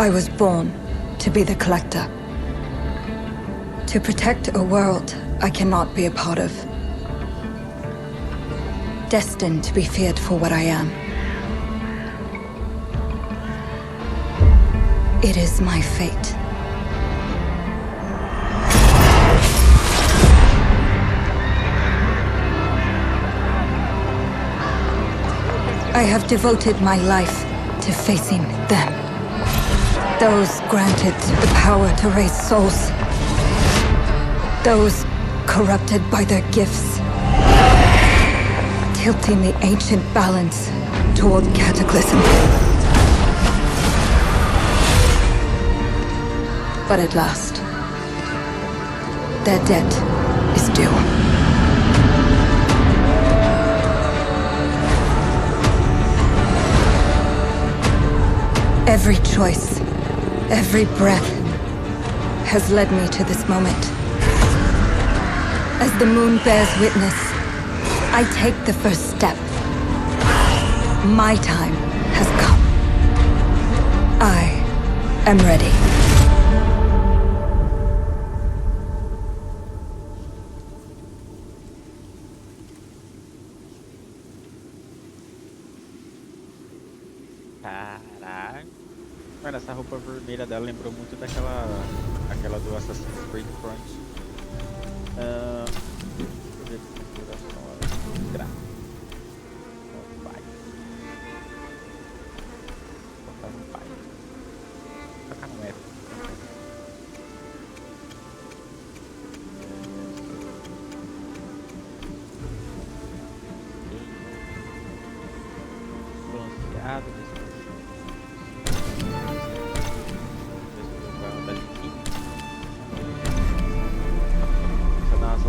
I was born to be the collector. To protect a world I cannot be a part of. Destined to be feared for what I am. It is my fate. I have devoted my life to facing them. Those granted the power to raise souls. Those corrupted by their gifts. Tilting the ancient balance toward cataclysm. But at last, their debt is due. Every choice, every breath has led me to this moment. As the moon bears witness, I take the first step. My time has come. I am ready. Caraca. Mano, essa roupa vermelha dela lembrou muito aquela do Assassin's Creed Front. Deixa eu ver aqui configuração. Pai. Vou botar no pai. Vou tocar no F. Bronzeado.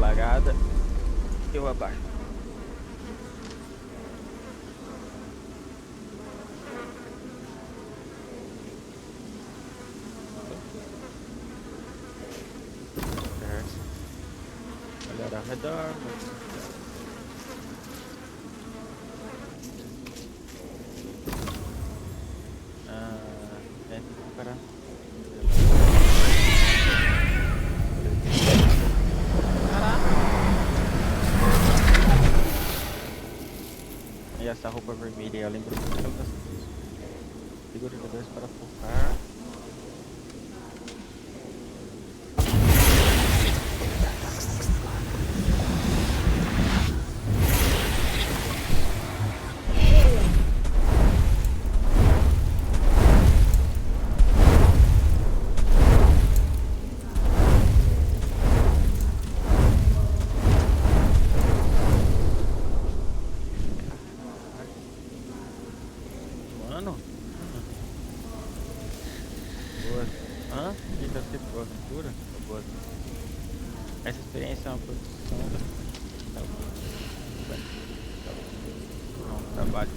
Lagada, eu abaixo. Olhar ao redor. Tem que parar. E essa roupa vermelha, eu lembro muito daquela das coisas. Segura os dois para focar. Essa experiência é uma produção um trabalho.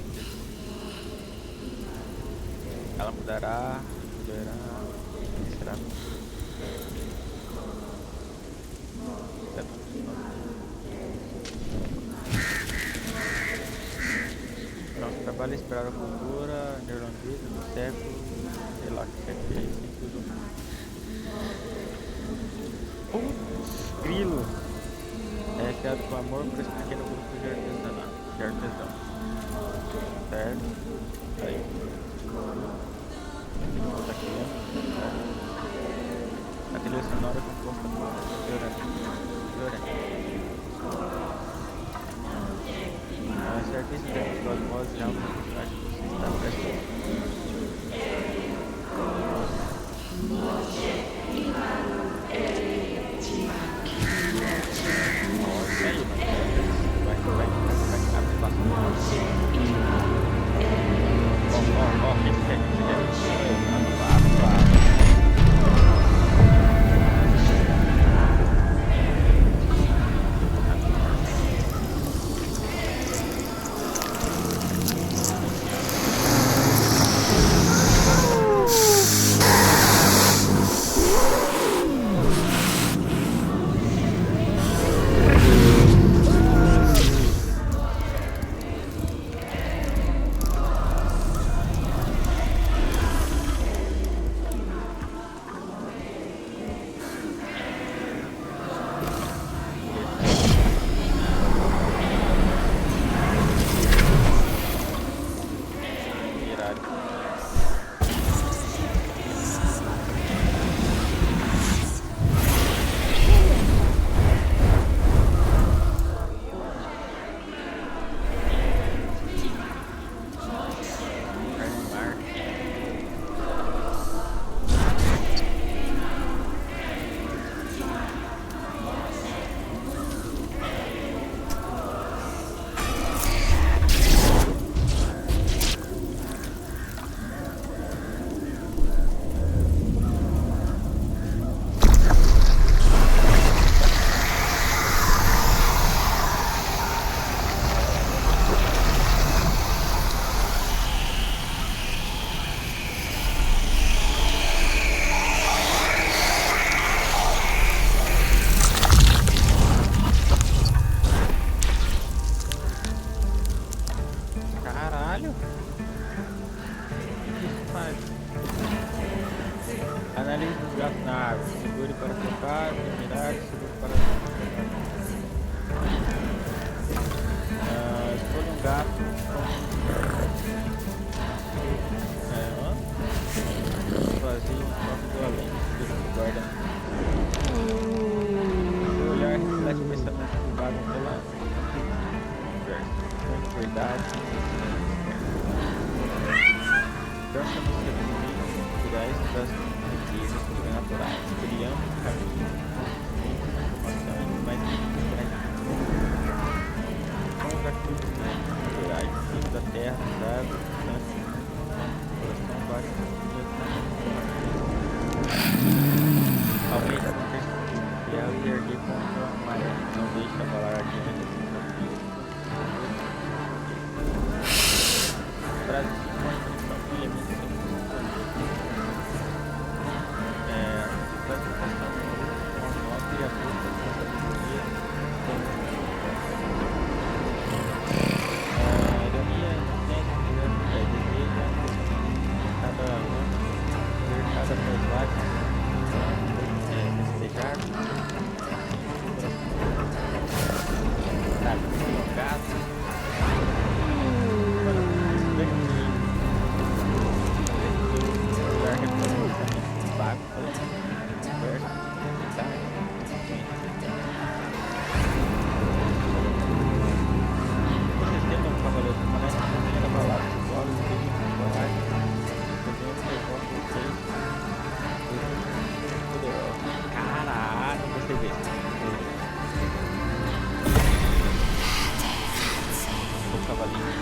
Ela mudará, será nosso trabalho é explorar a cultura neerlandesa do século, sei lá, que é isso e tudo. Grilo é criado com amor por esse pequeno grupo de artesãos. Certo? Aí. Tá aqui, a trilha sonora composta por esse artista tem suas vozes já uma personagem que você está prestando. verdade. Dança nos recursos culturais das riquezas sobrenaturais, criando caminhos de informação e mais são os ativos naturais, filhos da terra, das árvores, plantas, coração baixo, aumente a fiel e erguer contra a maré, não deixe abalar adiante as desafios. Traz de conexão com elementos classificação com a nota e a busca de sabedoria ironia, inocência, deseja cada um ver cada personagem desejar sabe, gato lugar que é pago caralho, gostei desse. O cavalinho.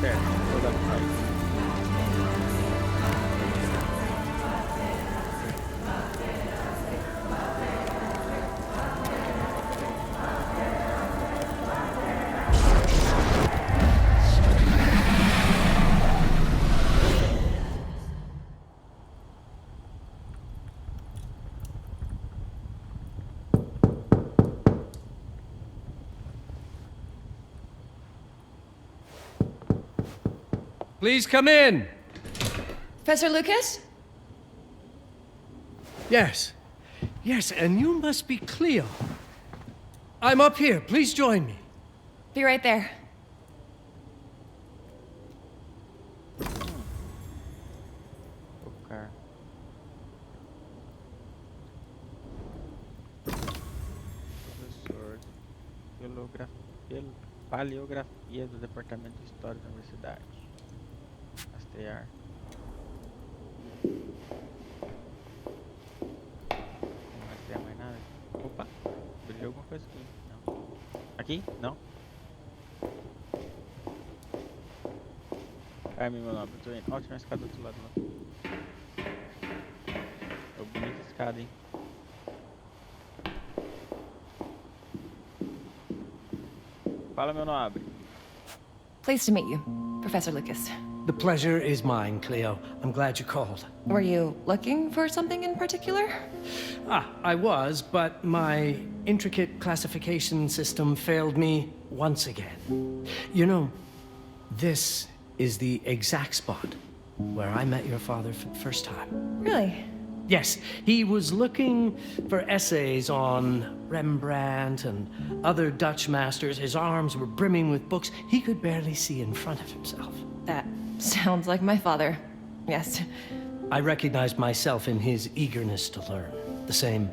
Certo, vou dar pra sair. Please come in. Professor Lucas? Yes. Yes, and you must be Cleo. I'm up here. Please join me. Be right there. Tocar. Professor. Paleografia do Departamento de História da Universidade. Rastrear. Não rastrear mais nada. Opa, brilhou alguma coisa aqui. Não. Aqui? Não. Ai, meu nome, eu tô indo. Ó, tinha uma escada do outro lado lá. É bonita escada, hein? Fala, meu nobre. Pleased to meet you, Professor Lucas. The pleasure is mine, Cleo. I'm glad you called. Were you looking for something in particular? I was, but my intricate classification system failed me once again. You know, this is the exact spot where I met your father for the first time. Really? Yes, he was looking for essays on Rembrandt and other Dutch masters. His arms were brimming with books. He could barely see in front of himself. That sounds like my father. Yes. I recognized myself in his eagerness to learn. The same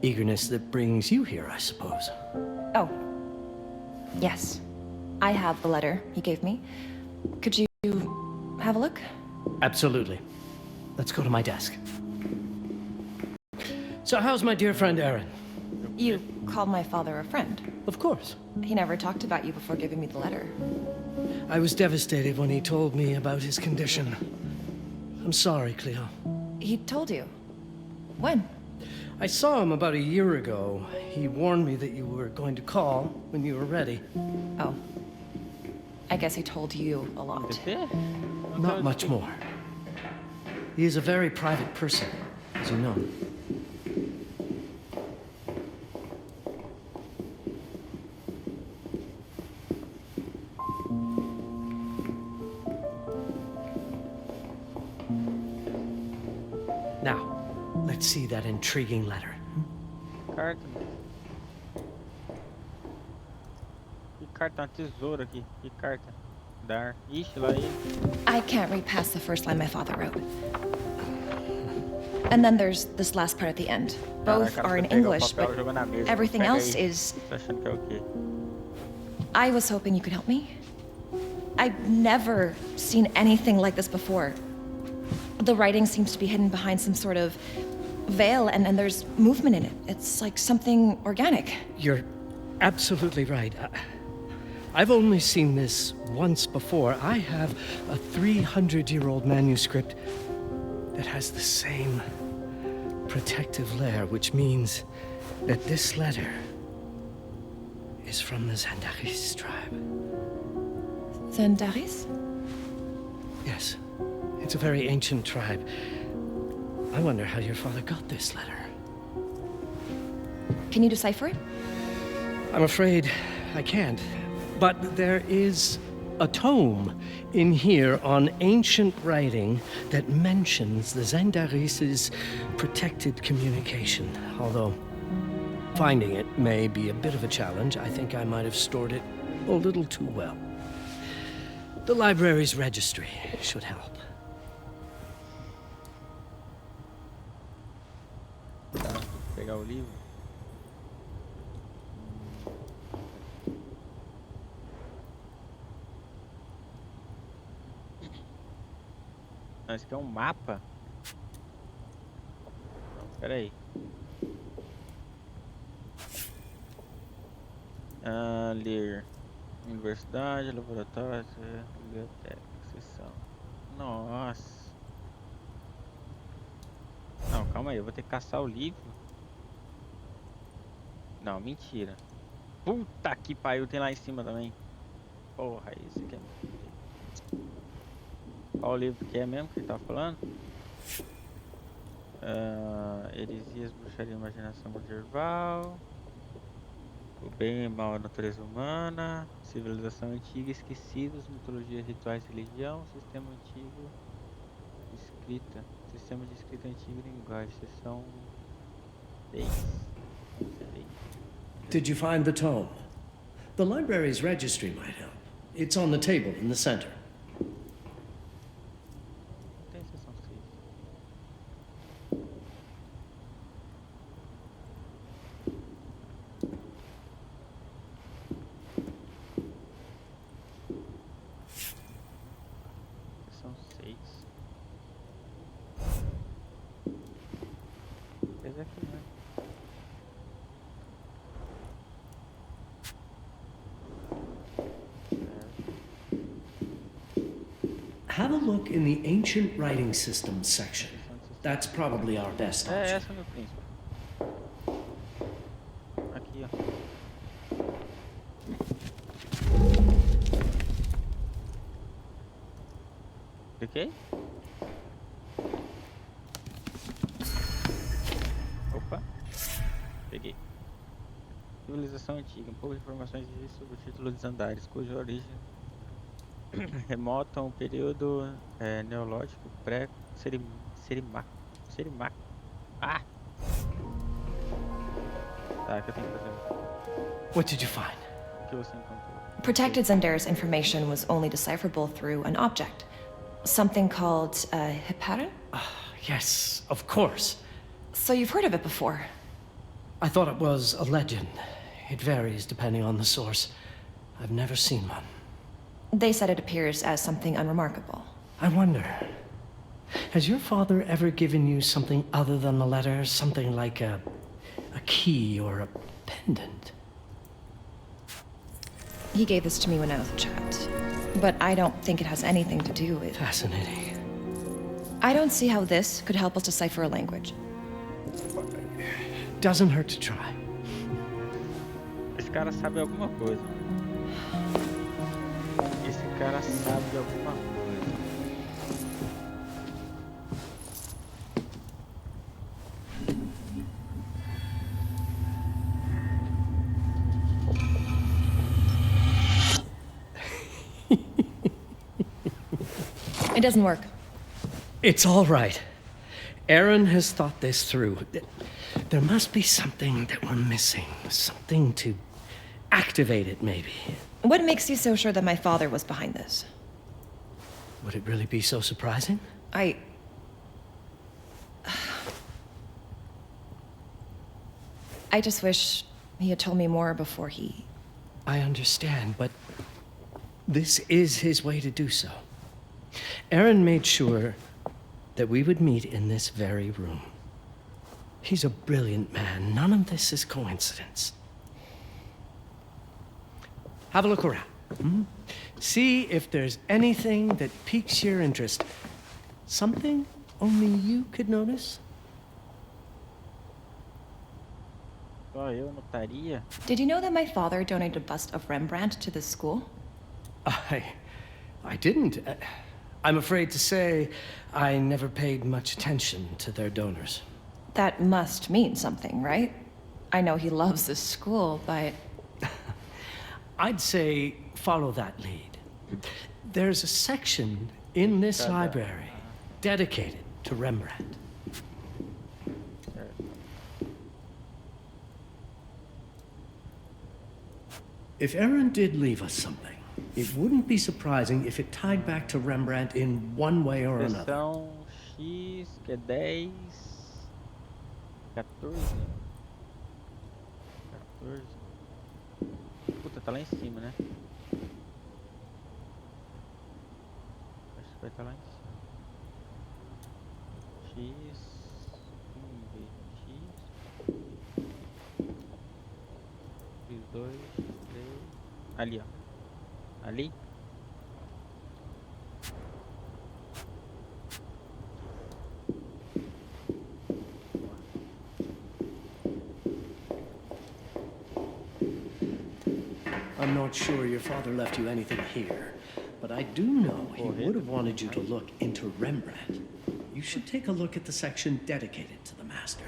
eagerness that brings you here, I suppose. Oh. Yes. I have the letter he gave me. Could you have a look? Absolutely. Let's go to my desk. So how's my dear friend Aaron? You called my father a friend. Of course. He never talked about you before giving me the letter. I was devastated when he told me about his condition. I'm sorry, Cleo. He told you? When? I saw him about a year ago. He warned me that you were going to call when you were ready. Oh. I guess he told you a lot. Not much more. He is a very private person, as you know. Now, let's see that intriguing letter. Carta. Que carta? Uma tesoura aqui. Que carta? Dar. Ixi, lá ele. I can't read past the first line my father wrote. And then there's this last part at the end. Both Caraca, are in você pega o English, papel but e joga na mesa. everything Pega else aí. is... Tá achando que é o quê? I was hoping you could help me. I've never seen anything like this before. The writing seems to be hidden behind some sort of veil, and there's movement in it. It's like something organic. You're absolutely right. I've only seen this once before. I have a 300-year-old manuscript that has the same protective layer, which means that this letter is from the Zandaris tribe. Zandaris? Yes, it's a very ancient tribe. I wonder how your father got this letter. Can you decipher it? I'm afraid I can't. But there is a tome in here on ancient writing that mentions the Zandaris' protected communication. Although finding it may be a bit of a challenge. I think I might have stored it a little too well. The library's registry should help. Tá, vou pegar o livro. Não, esse aqui é um mapa? Não, espera aí. Ler. Universidade, laboratório, biblioteca, seção. Nossa. Não, calma aí, eu vou ter que caçar o livro. Não, mentira. Puta que pariu, tem lá em cima também. Porra, esse aqui é... Qual o livro que é mesmo que ele tá falando? Heresias, bruxaria, imaginação medieval. O bem e mal, a natureza humana. Civilização antiga, esquecidos, mitologia, rituais, religião. Sistema antigo, escrita. Sistema de escrita antigo e linguagem. Seção 10. Did you find the tome? The library's registry might help. It's on the table in the center. Tem seção 6. Seção 6. Apesar que não. Have a look in the ancient writing systems section. That's probably our best É option. essa, meu príncipe. Aqui, ó. Cliquei? Opa. Peguei. Civilização antiga. Um pouco de informações sobre o título dos andares, cuja origem remota a um período neológico pré-serimaco. Ah! Tá, o que eu tenho que fazer? What did you find? O que você encontrou? Protected Zandaris information was only decipherable through an object. Something called a Hippara? Yes, of course. So you've heard of it before? I thought it was a legend. It varies depending on the source. I've never seen one. They said it appears as something unremarkable. I wonder, has your father ever given you something other than the letter? Something like a key or a pendant? He gave this to me when I was a child. But I don't think it has anything to do with... Fascinating. I don't see how this could help us decipher a language. Doesn't hurt to try. Esse cara sabe alguma coisa. Esse cara sabe alguma coisa. It doesn't work. It's all right. Aaron has thought this through. There must be something that we're missing. Something to activate it, maybe. What makes you so sure that my father was behind this? Would it really be so surprising? I just wish he had told me more before he... I understand, but this is his way to do so. Aaron made sure that we would meet in this very room. He's a brilliant man. None of this is coincidence. Have a look around. See if there's anything that piques your interest. Something only you could notice. Só eu notaria. Did you know that my father donated a bust of Rembrandt to this school? I didn't. I'm afraid to say I never paid much attention to their donors. That must mean something, right? I know he loves this school, but... I'd say follow that lead. There's a section in this library dedicated to Rembrandt. If Aaron did leave us something, it wouldn't be surprising if it tied back to Rembrandt in one way or another. Seção X, que é 10, 14. 14. Puta, tá lá em cima, né? Acho que vai estar lá em cima. X. Vamos ver. X. X2, X3. Ali, ó. Ali. I'm not sure your father left you anything here, but I do know he would have wanted you to look into Rembrandt. You should take a look at the section dedicated to the master.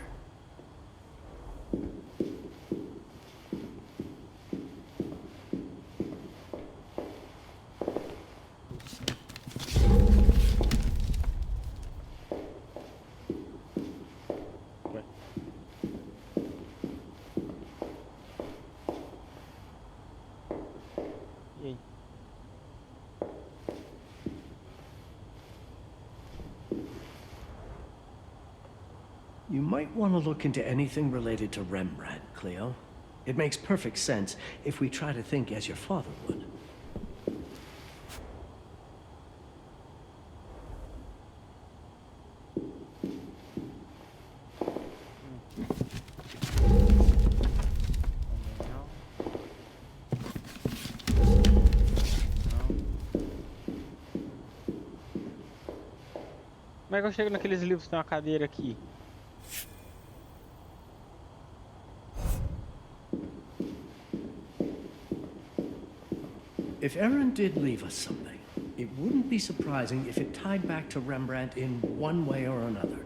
You might want to look into anything related to Rembrandt, Cleo. It makes perfect sense if we try to think as your father would. Como é que eu chego naqueles livros que tem uma cadeira aqui? If Aaron did leave us something, it wouldn't be surprising if it tied back to Rembrandt in one way or another.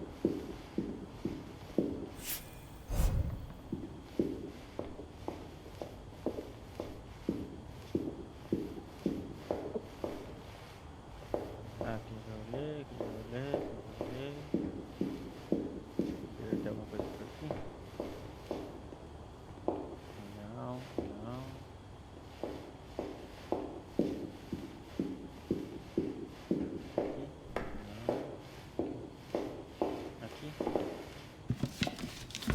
Ah, aqui já olhei, aqui já olhei, aqui já olhei. Tem alguma coisa por aqui? Não, não. Aqui?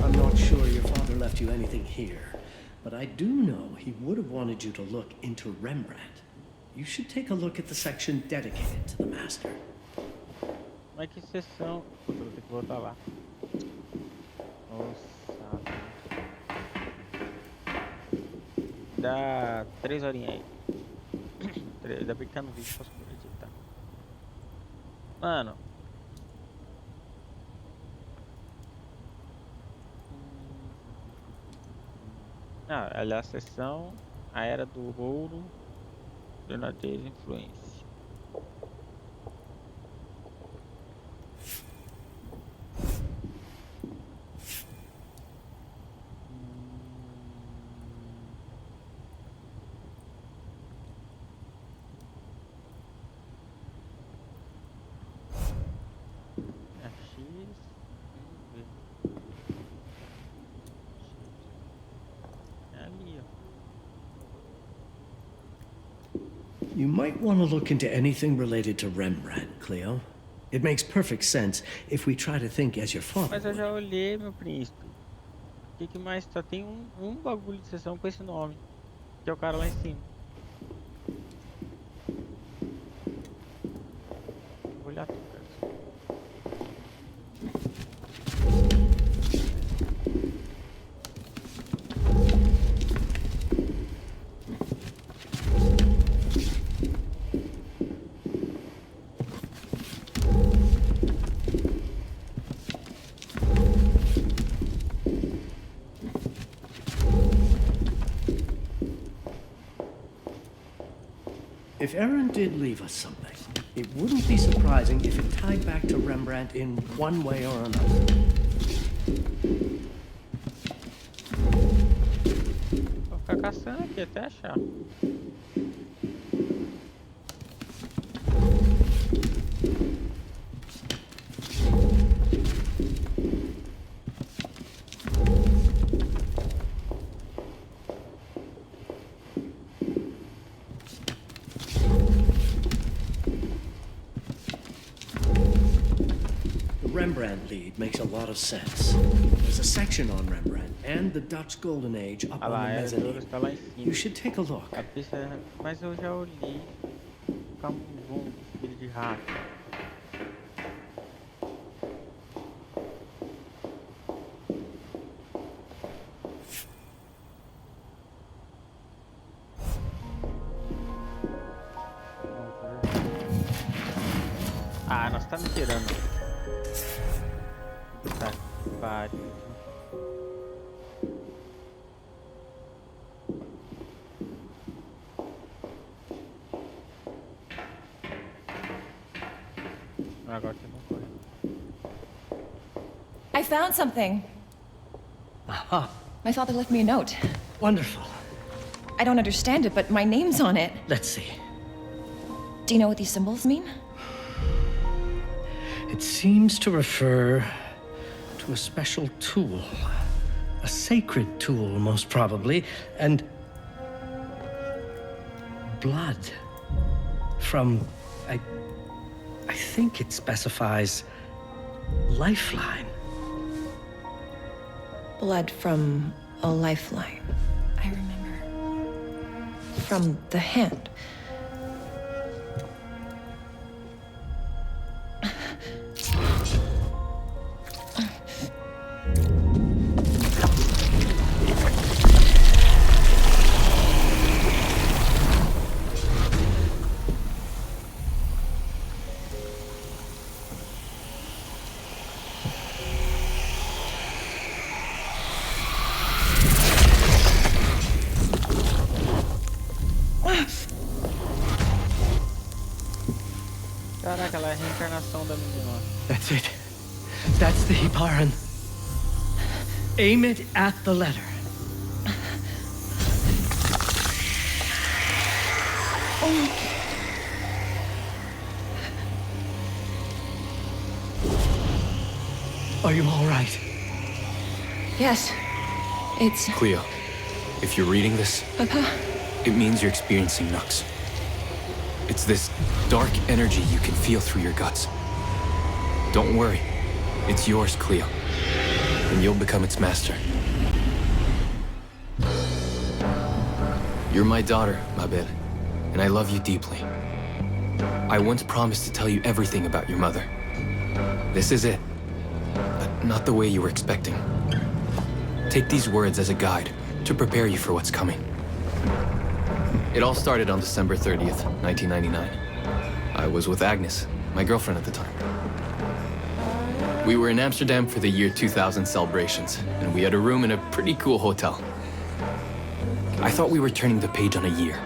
I'm not sure your father left you anything here, but I do know he would have wanted you to look into Rembrandt. You should take a look at the section dedicated to the master. Mas que sessão? Puta, vou ter que voltar lá. Nossa. Dá 3 horinhas aí. Ainda bem que tá no vídeo, posso editar. Mano. Ah, ela é a sessão, a era do ouro, verdadeira influência. É X, vamos ver. É ali, ó. You might want to look into anything related to Rembrandt, Cleo. It makes perfect sense if we try to think as your father Mas eu would. já olhei, meu príncipe. O que mais tá? Tem um bagulho de sessão com esse nome. Que é o cara lá em cima. Vou olhar aqui, cara. If Aaron did leave us something, it wouldn't be surprising if it tied back to Rembrandt in one way or another. Vou ficar caçando aqui até achar. Rembrandt lead makes a lot of sense. There's a section on Rembrandt and the Dutch Golden Age up Ah on lá, the a Era de Ouro mezzanine. está lá em cima. You should take a look. A pista, mas eu já olhei. Camundongo, filho de rato. Ah, nós tá me tirando. Tá, pariu. Agora você não corre. I found something. Aha, My father left me a note. wonderful. I don't understand it, but my name's on it. Let's see. Do you know what these symbols mean? It seems to refer to a special tool. A sacred tool, most probably, and blood from, I think it specifies lifeline. Blood from a lifeline. I remember. From the hand. Caraca, ela é a reencarnação da menina. That's it. That's the Hibaran. Aim it at the letter. Are you all right? Yes. It's... Cleo, if you're reading this, Papa? it means you're experiencing Nux. It's this dark energy you can feel through your guts. Don't worry. It's yours, Cleo. And you'll become its master. You're my daughter, Mabel, and I love you deeply. I once promised to tell you everything about your mother. This is it, but not the way you were expecting. Take these words as a guide to prepare you for what's coming. It all started on December 30th, 1999. I was with Agnes, my girlfriend at the time. We were in Amsterdam for the year 2000 celebrations, and we had a room in a pretty cool hotel. I thought we were turning the page on a year,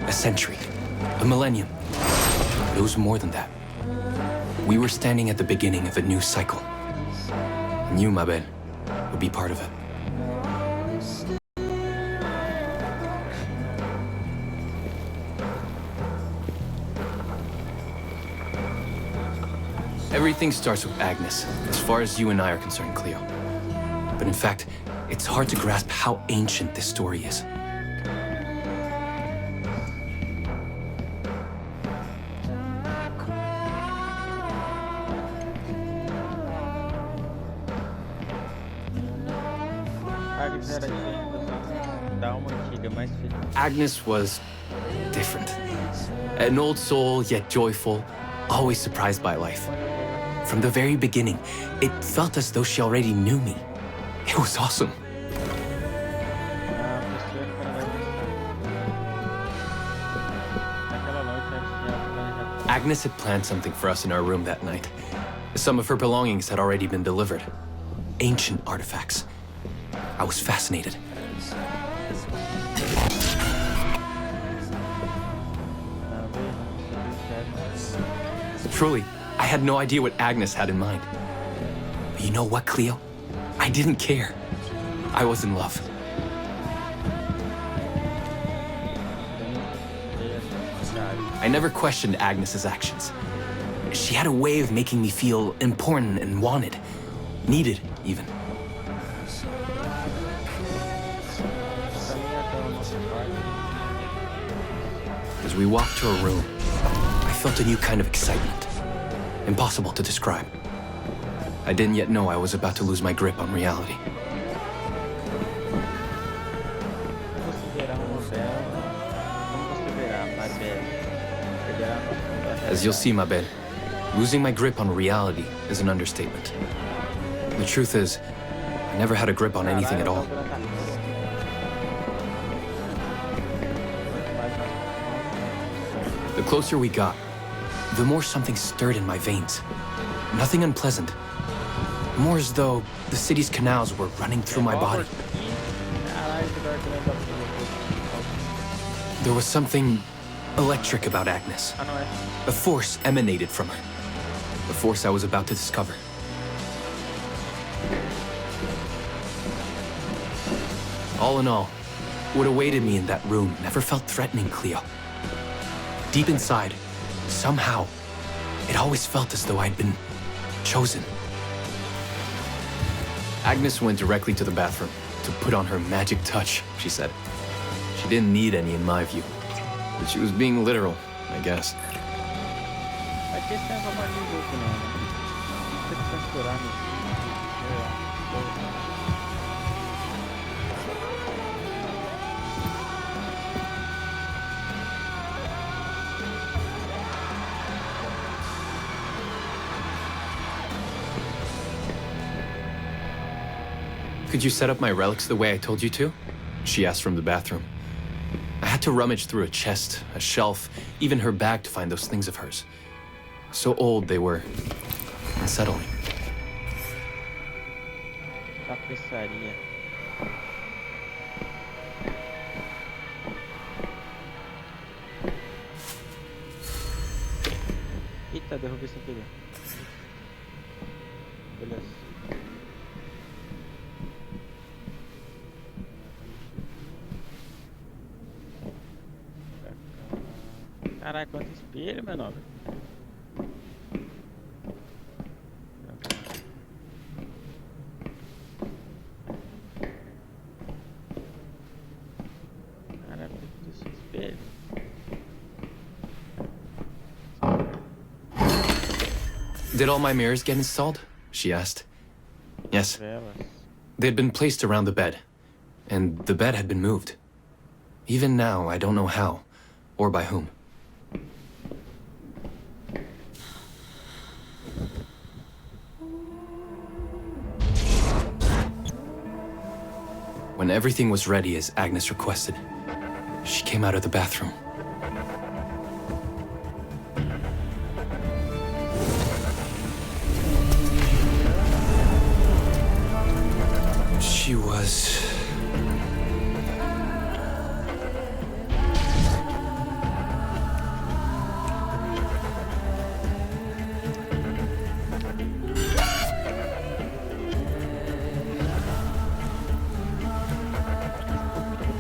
a century, a millennium. It was more than that. We were standing at the beginning of a new cycle. And you, Mabel, would be part of it. Everything starts with Agnes, as far as you and I are concerned, Cleo. But in fact, it's hard to grasp how ancient this story is. Agnes era de dá uma aqui. Diga mais, filho. Agnes was different. An old soul, yet joyful, always surprised by life. From the very beginning, it felt as though she already knew me. It was awesome. Ah, pressione para vai pensar. Naquela noite antes de ela planejar. Agnes had planned something for us in our room that night. Some of her belongings had already been delivered. Ancient artifacts. I was fascinated. Truly, I had no idea what Agnes had in mind. But you know what, Cleo? I didn't care. I was in love. I never questioned Agnes's actions. She had a way of making me feel important and wanted. Needed, even. As we walked to her room, I felt a new kind of excitement. Impossible to describe. I didn't yet know I was about to lose my grip on reality. As you'll see, Mabel, losing my grip on reality is an understatement. The truth is, I never had a grip on anything at all. The closer we got, the more something stirred in my veins. Nothing unpleasant. More as though the city's canals were running through my body. There was something electric about Agnes. A force emanated from her. The force I was about to discover. All in all, what awaited me in that room never felt threatening, Cleo. Deep inside, somehow, it always felt as though I'd been chosen. Agnes went directly to the bathroom to put on her magic touch, she said. She didn't need any in my view, but she was being literal, I guess. Aqui esse tempo mais de grupo, não, né? Tem que censurar no Could you set up my relics the way I told you to? She asked from the bathroom. I had to rummage through a chest, a shelf, even her bag to find those things of hers. So old they were unsettling. tapeçaria. Eita, derrubei sem querer. Beleza. Caralho, quanto espelho, meu nobre. Caralho, deixa espelho. Did all my mirrors get installed? She asked. Yes. Velas. They had been placed around the bed, and the bed had been moved. Even now, I don't know how, or by whom. When everything was ready as Agnes requested, she came out of the bathroom. She was...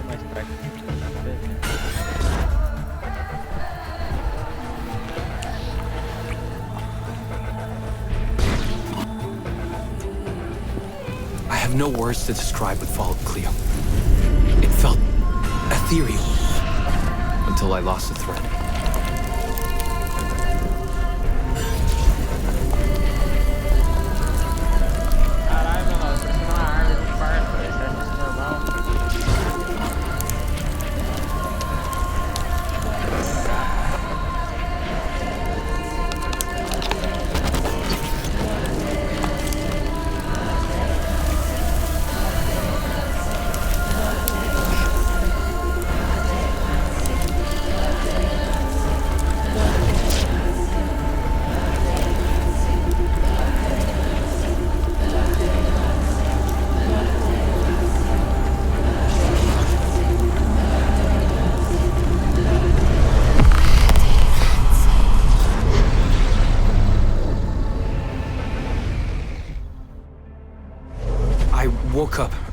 Mais prático. I have no words to describe what followed, Cleo. It felt ethereal until I lost the thread. Caralho, meu nobre, parecendo uma árvore de parto, esse é normal.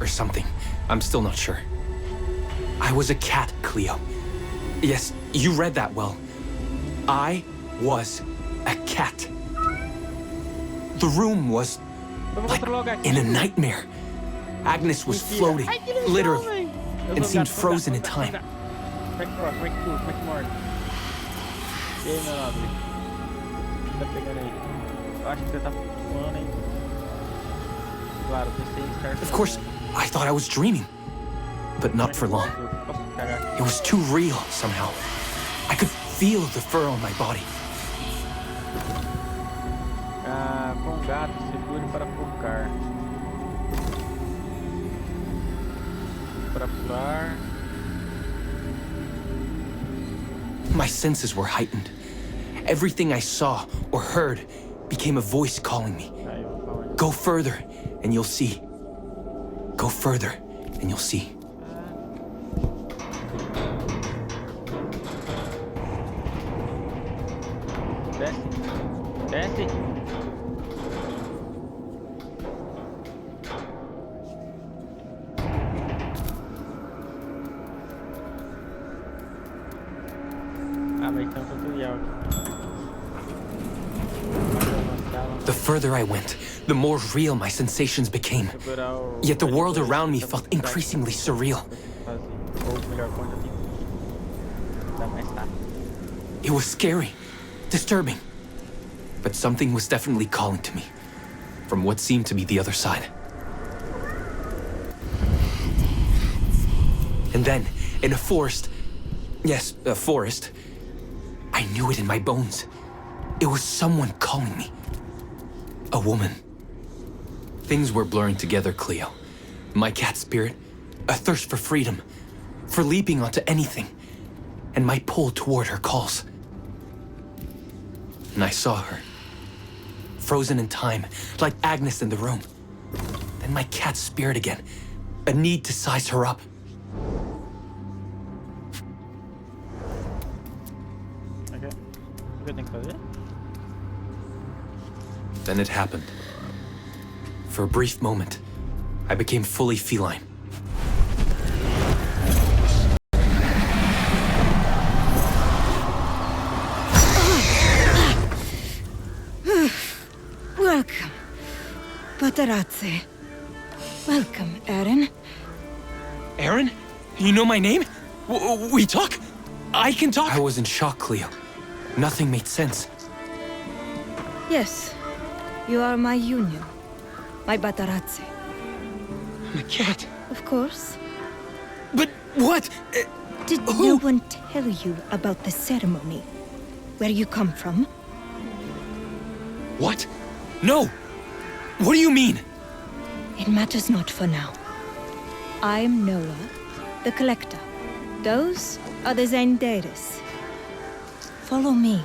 or something. I'm still not sure. I was a cat, Cleo. Yes, you read that well. I was a cat. The room was like in a nightmare. Agnes was floating, literally, and seemed frozen in time. Como é que morre? E aí, meu nobre? O que tá pegando aí? Eu acho que você tá fumando, hein? Claro, pensei em estar... Of course, I thought I was dreaming. But not for long. It was too real, somehow. I could feel the fur on my body. Com gato, segure para focar. Para pular. My senses were heightened. Everything I saw or heard became a voice calling me. Go further, and you'll see. Go further, and you'll see. Desce. Mas tem um tutorial aqui. The further I went, the more real my sensations became. Yet the world around me felt increasingly surreal. It was scary, disturbing. But something was definitely calling to me, from what seemed to be the other side. And then, in a forest, yes, a forest, I knew it in my bones. It was someone calling me. A woman. Things were blurring together, Cleo. My cat spirit, a thirst for freedom, for leaping onto anything, and my pull toward her calls. And I saw her. Frozen in time, like Agnes in the room. Then my cat's spirit again, a need to size her up. Okay. O que eu tenho que fazer? Then it happened. For a brief moment, I became fully feline. Welcome, Patarazzi. Welcome, Aaron. Aaron? You know my name? We talk? I can talk? I was in shock, Cleo. Nothing made sense. Yes, you are my union. My Patarazzi. I'm a cat. Of course. But what? Did no one tell you about the ceremony? Where you come from? What? No! What do you mean? It matters not for now. I'm Noah, the Collector. Those are the Zendaris. Follow me,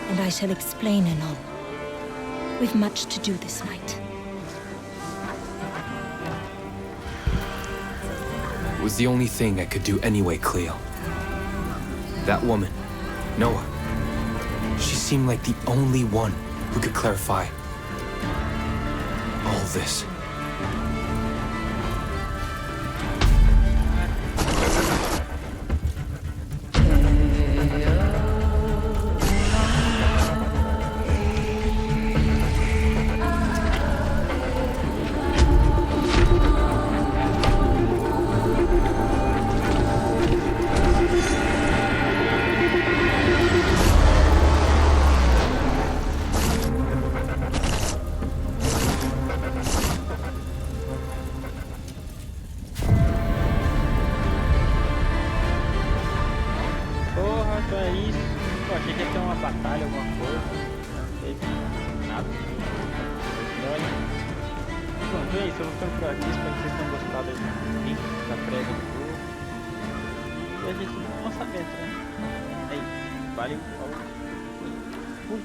and I shall explain anon. We've much to do this night. It was the only thing I could do anyway, Cleo. That woman, Noah, she seemed like the only one who could clarify all this. Então é isso. Eu achei que ia ter uma batalha, alguma coisa. Não teve nada. Olha. Bom, então é isso. Eu vou ficando por aqui. Espero que vocês tenham gostado aí do link da prévia do jogo. E a gente no lançamento, né? É isso. Valeu. Falou. Fui.